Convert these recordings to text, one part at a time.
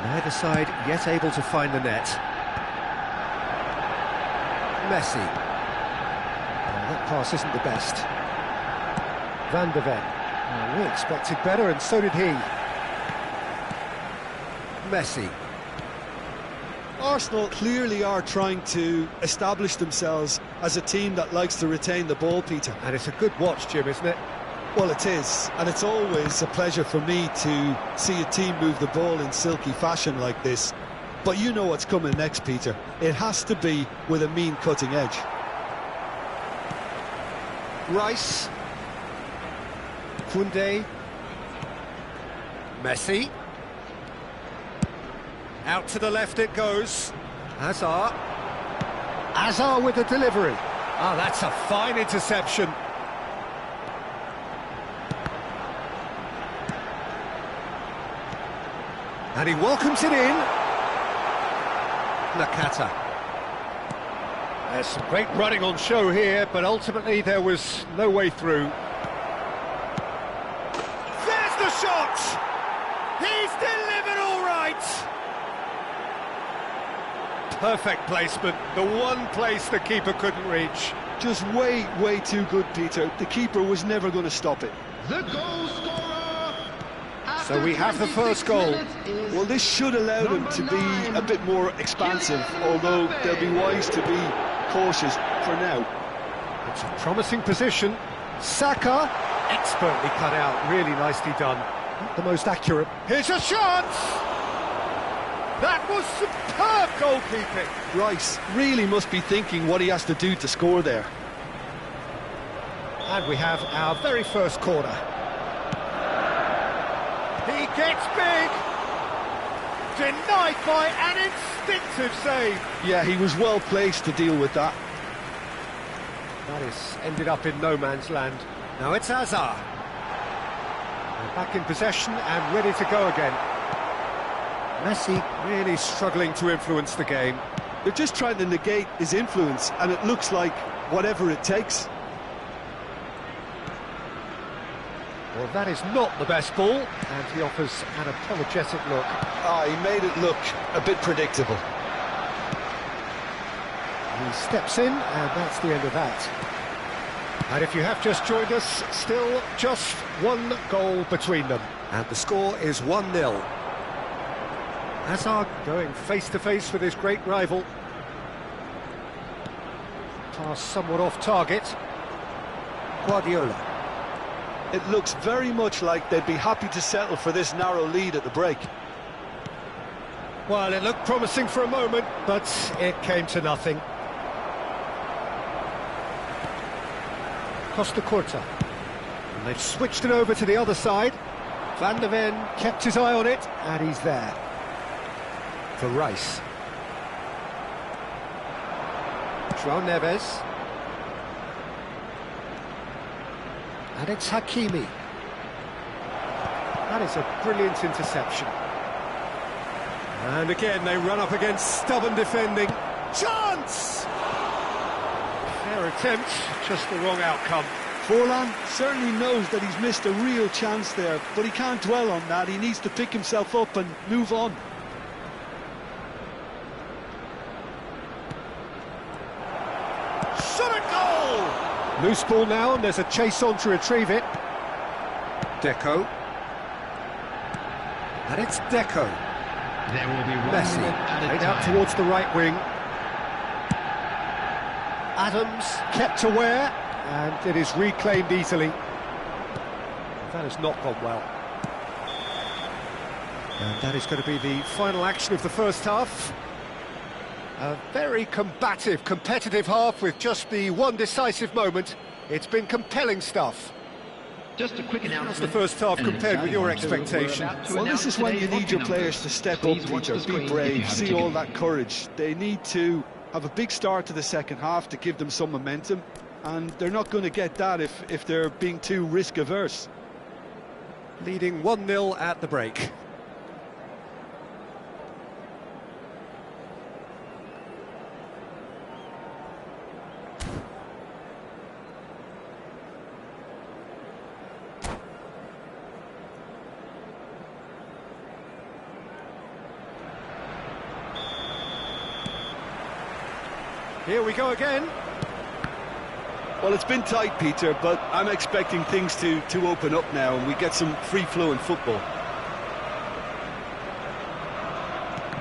Neither side yet able to find the net. Messi. Well, that pass isn't the best. Van de Ven. Well, we expected better, and so did he. Messi. Arsenal clearly are trying to establish themselves as a team that likes to retain the ball, Peter. And it's a good watch, Jim, isn't it? Well, it is, and it's always a pleasure for me to see a team move the ball in silky fashion like this. But you know what's coming next, Peter. It has to be with a mean cutting edge. Rice. Koundé. Messi. Out to the left it goes. Hazard. Hazard with the delivery. Ah, that's a fine interception. And he welcomes it in. Nakata. There's some great running on show here, but ultimately there was no way through. There's the shot! He's delivered all right! Perfect placement, the one place the keeper couldn't reach. Just way too good, Peter. The keeper was never going to stop it. The goal scorer. So we have the first goal. Well, this should allow them to be a bit more expansive, although they'll be wise to be cautious for now. It's a promising position. Saka, expertly cut out, really nicely done. Not the most accurate. Here's a chance! That was superb goalkeeping. Rice really must be thinking what he has to do to score there. And we have our very first corner. He gets big! Denied by an instinctive save. Yeah, he was well placed to deal with that. That is ended up in no man's land. Now it's Hazard. They're back in possession and ready to go again. Messi really struggling to influence the game. They're just trying to negate his influence, and it looks like whatever it takes. Well, that is not the best ball, and he offers an apologetic look. He made it look a bit predictable. He steps in, and that's the end of that. And if you have just joined us, still just one goal between them. And the score is 1-0. Hazard going face-to-face with his great rival. Pass somewhat off target. Guardiola. It looks very much like they'd be happy to settle for this narrow lead at the break. Well, it looked promising for a moment, but it came to nothing. Costa Curta. And they've switched it over to the other side. Van de Ven kept his eye on it, and he's there. For Rice. João Neves. And it's Hakimi. That is a brilliant interception. And again, they run up against stubborn defending. Chance! Fair attempt, just the wrong outcome. Forlan certainly knows that he's missed a real chance there, but he can't dwell on that. He needs to pick himself up and move on. Shot at goal! Loose ball now, and there's a chase on to retrieve it. Deco. And it's Deco. There will be one Messi, played out towards the right wing. Adams kept aware, and it is reclaimed easily. That has not gone well. And that is going to be the final action of the first half. A very combative, competitive half with just the one decisive moment. It's been compelling stuff. Just a quick announcement. How's the first half compared with your expectation? Well, this is when you need your players to step up, Peter, be brave, see all that courage. They need to have a big start to the second half to give them some momentum, and they're not going to get that if they're being too risk-averse. Leading 1-0 at the break. Here we go again. Well, it's been tight, Peter, but I'm expecting things to open up now and we get some free-flowing football.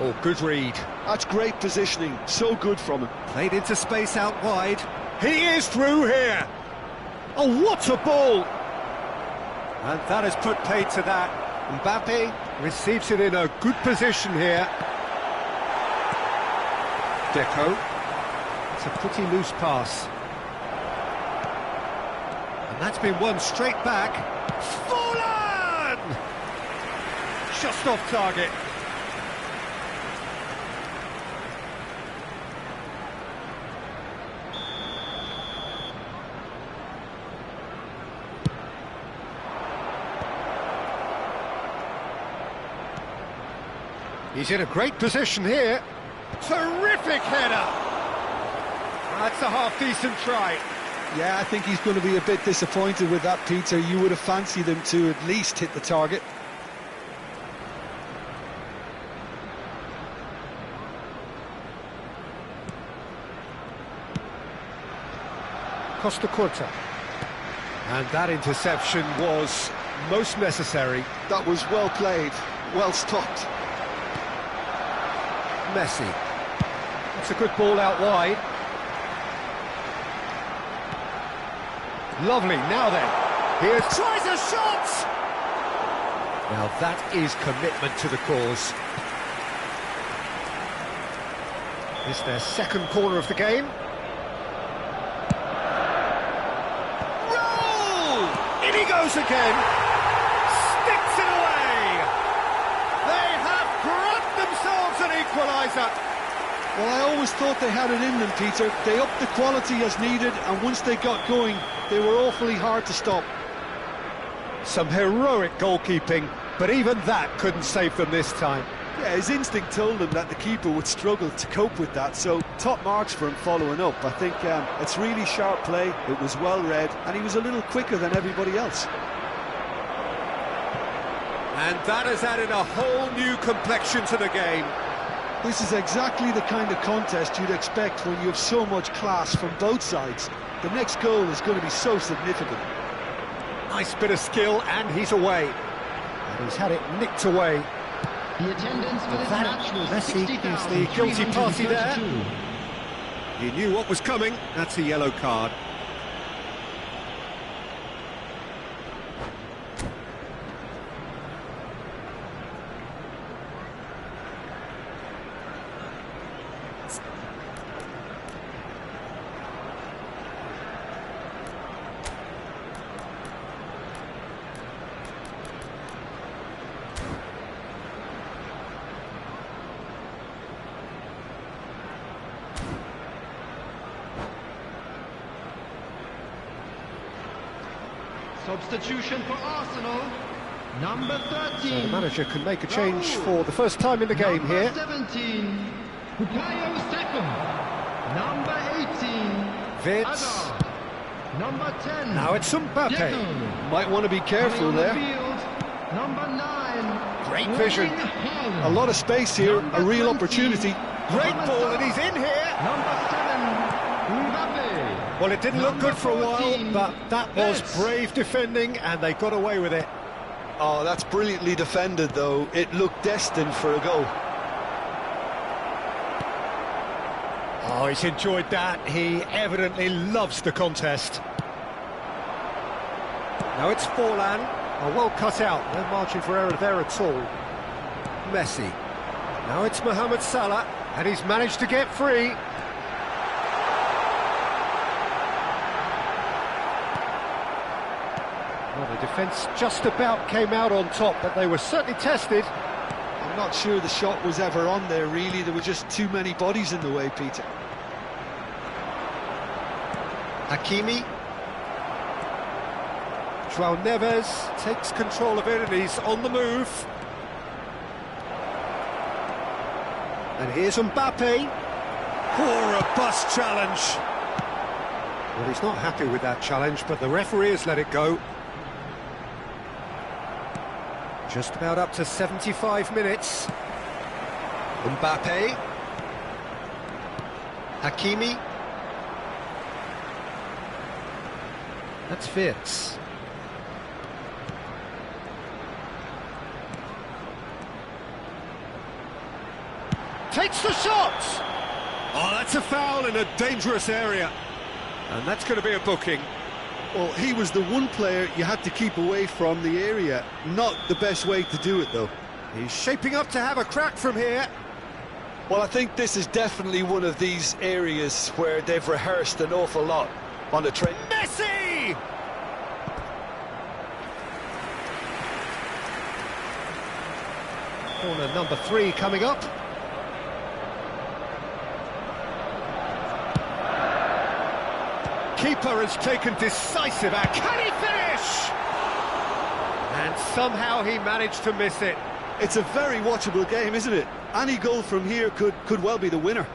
Oh, good read. That's great positioning, so good from him. Played into space out wide. He is through here. Oh, what a ball! And that has put paid to that. Mbappe receives it in a good position here. Deco. It's a pretty loose pass. And that's been won straight back. Fallen! Just off target. He's in a great position here. Terrific header! That's a half-decent try. Yeah, I think he's going to be a bit disappointed with that, Peter. You would have fancied him to at least hit the target. Costa Curta. And that interception was most necessary. That was well played, well stopped. Messi. That's a good ball out wide. Lovely, now then. Here's tries a shot! Now that is commitment to the cause. It's their second corner of the game. Roll! In he goes again. Sticks it away. They have grabbed themselves an equaliser. Well, I always thought they had it in them, Peter. They upped the quality as needed, and once they got going, they were awfully hard to stop. Some heroic goalkeeping, but even that couldn't save them this time. Yeah, his instinct told him that the keeper would struggle to cope with that, so top marks for him following up. I think it's really sharp play, it was well read, and he was a little quicker than everybody else. And that has added a whole new complexion to the game. This is exactly the kind of contest you'd expect when you have so much class from both sides. The next goal is going to be so significant. Nice bit of skill, and he's away. And he's had it nicked away. The attendance for this match was Messi is the guilty party there. He knew what was coming. That's a yellow card. Substitution for Arsenal, number 13. So the manager can make a change for the first time in the game number here. 17, Bukayo Saka. Number 18, Vitz. Hazard. Number 10. Now it's Mbappe. Deco. Might want to be careful Coming on the there. field, number 9. Great vision. Erling Haaland. A lot of space here, Number a real 20, opportunity. Great Mohamed ball, and Salah. he's in here. Number 7, Mbappe. Well, it didn't look good for a while, 14, but that was Vitz. brave defending, and they got away with it. Oh, that's brilliantly defended, though. It looked destined for a goal. Oh, he's enjoyed that. He evidently loves the contest. Now it's Forlan. Oh, well cut out. No margin for error there at all. Messi. Now it's Mohamed Salah, and he's managed to get free. Well, the defence just about came out on top, but they were certainly tested. I'm not sure the shot was ever on there, really. There were just too many bodies in the way, Peter. Hakimi. João Neves takes control of it, and he's on the move. And here's Mbappe. Oh, a bust challenge. Well, he's not happy with that challenge, but the referee has let it go. Just about up to 75 minutes. Mbappe. Hakimi. That's fierce. Takes the shot! Oh, that's a foul in a dangerous area. And that's going to be a booking. Well, he was the one player you had to keep away from the area. Not the best way to do it, though. He's shaping up to have a crack from here. Well, I think this is definitely one of these areas where they've rehearsed an awful lot on the train. Messi! Corner number 3 coming up. Keeper has taken decisive action. Can he finish? And somehow he managed to miss it. It's a very watchable game, isn't it? Any goal from here could well be the winner.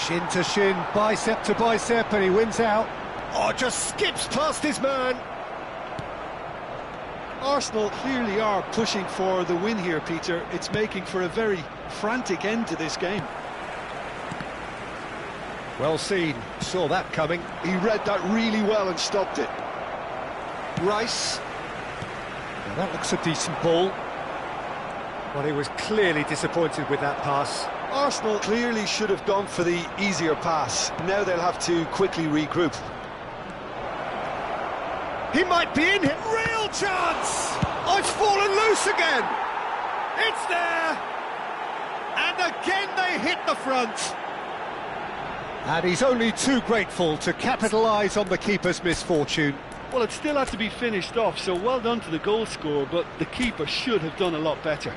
Shin to shin, bicep to bicep, and he wins out. Oh, just skips past his man. Arsenal clearly are pushing for the win here, Peter. It's making for a very frantic end to this game. Well seen, saw that coming. He read that really well and stopped it. Rice. Now that looks a decent ball. Well, he was clearly disappointed with that pass. Arsenal clearly should have gone for the easier pass. Now they'll have to quickly regroup. He might be in here. Real chance! Oh, it's fallen loose again! It's there! And again they hit the front. And he's only too grateful to capitalise on the keeper's misfortune. Well, it still had to be finished off, so well done to the goal scorer, but the keeper should have done a lot better.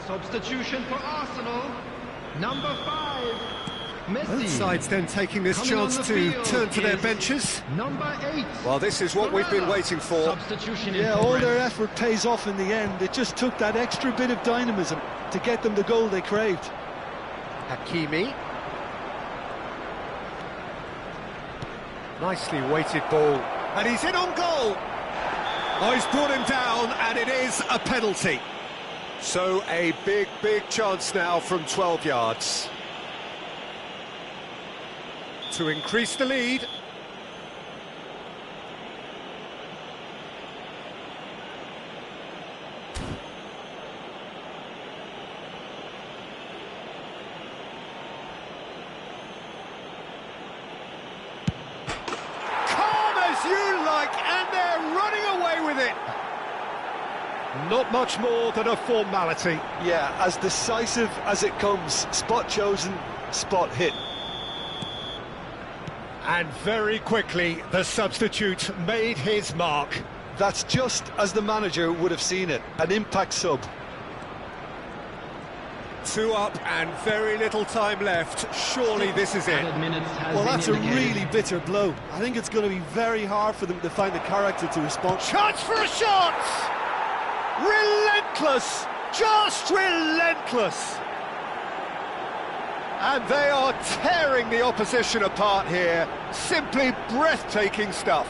Substitution for Arsenal. Number 5, Messi. Both sides then taking this Coming on chance the to field turn to their is benches. Number 8. Well, this is what we've been waiting for. Substitution in Yeah, all progress. their effort pays off in the end. It just took that extra bit of dynamism to get them the goal they craved. Hakimi. Nicely weighted ball. And he's in on goal. Oh, he's brought him down, and it is a penalty. So a big, big chance now from 12 yards. To increase the lead. Calm as you like, and they're running away with it. Not much more than a formality. Yeah, as decisive as it comes. Spot chosen, spot hit. And very quickly, the substitute made his mark. That's just as the manager would have seen it. An impact sub. 2 up and very little time left. Surely this is it. Well, that's a really bitter blow. I think it's going to be very hard for them to find the character to respond. Chance for a shot! Relentless! Just relentless! And they are tearing the opposition apart here. Simply breathtaking stuff.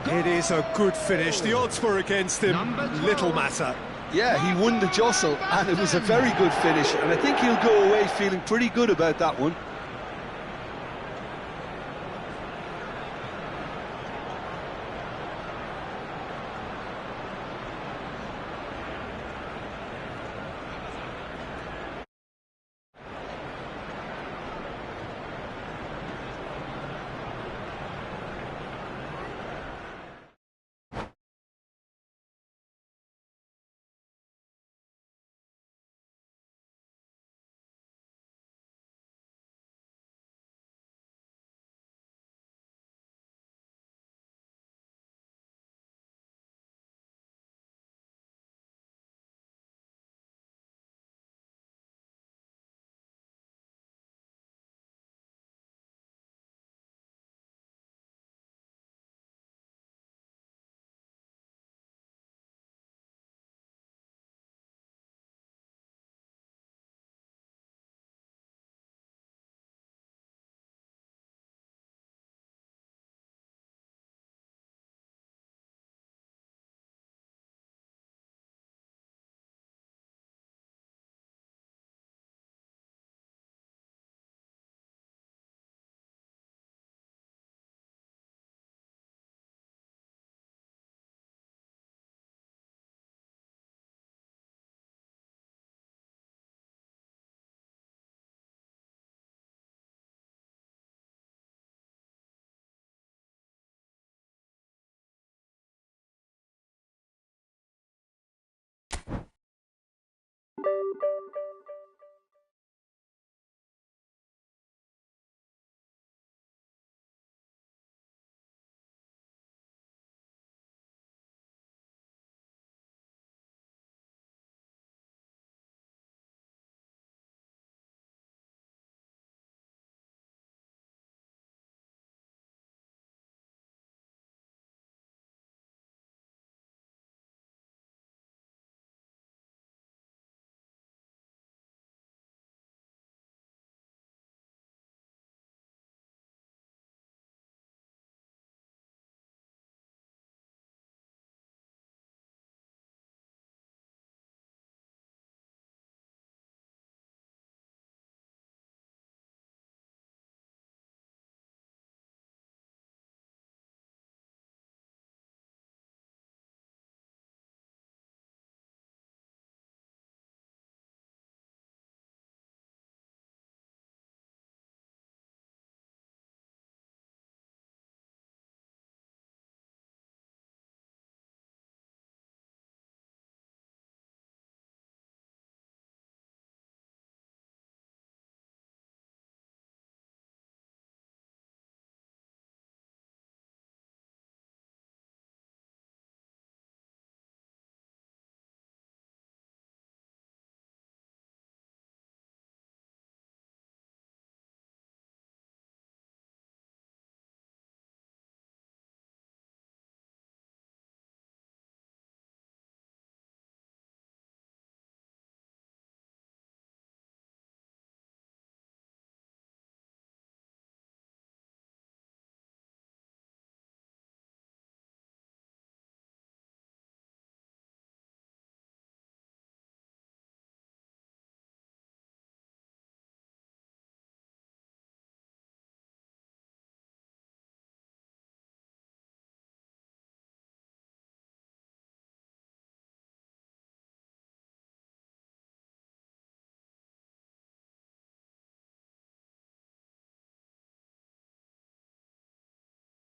It is a good finish. The odds were against him. Little matter. Yeah, he won the jostle, and it was a very good finish, and I think he'll go away feeling pretty good about that one.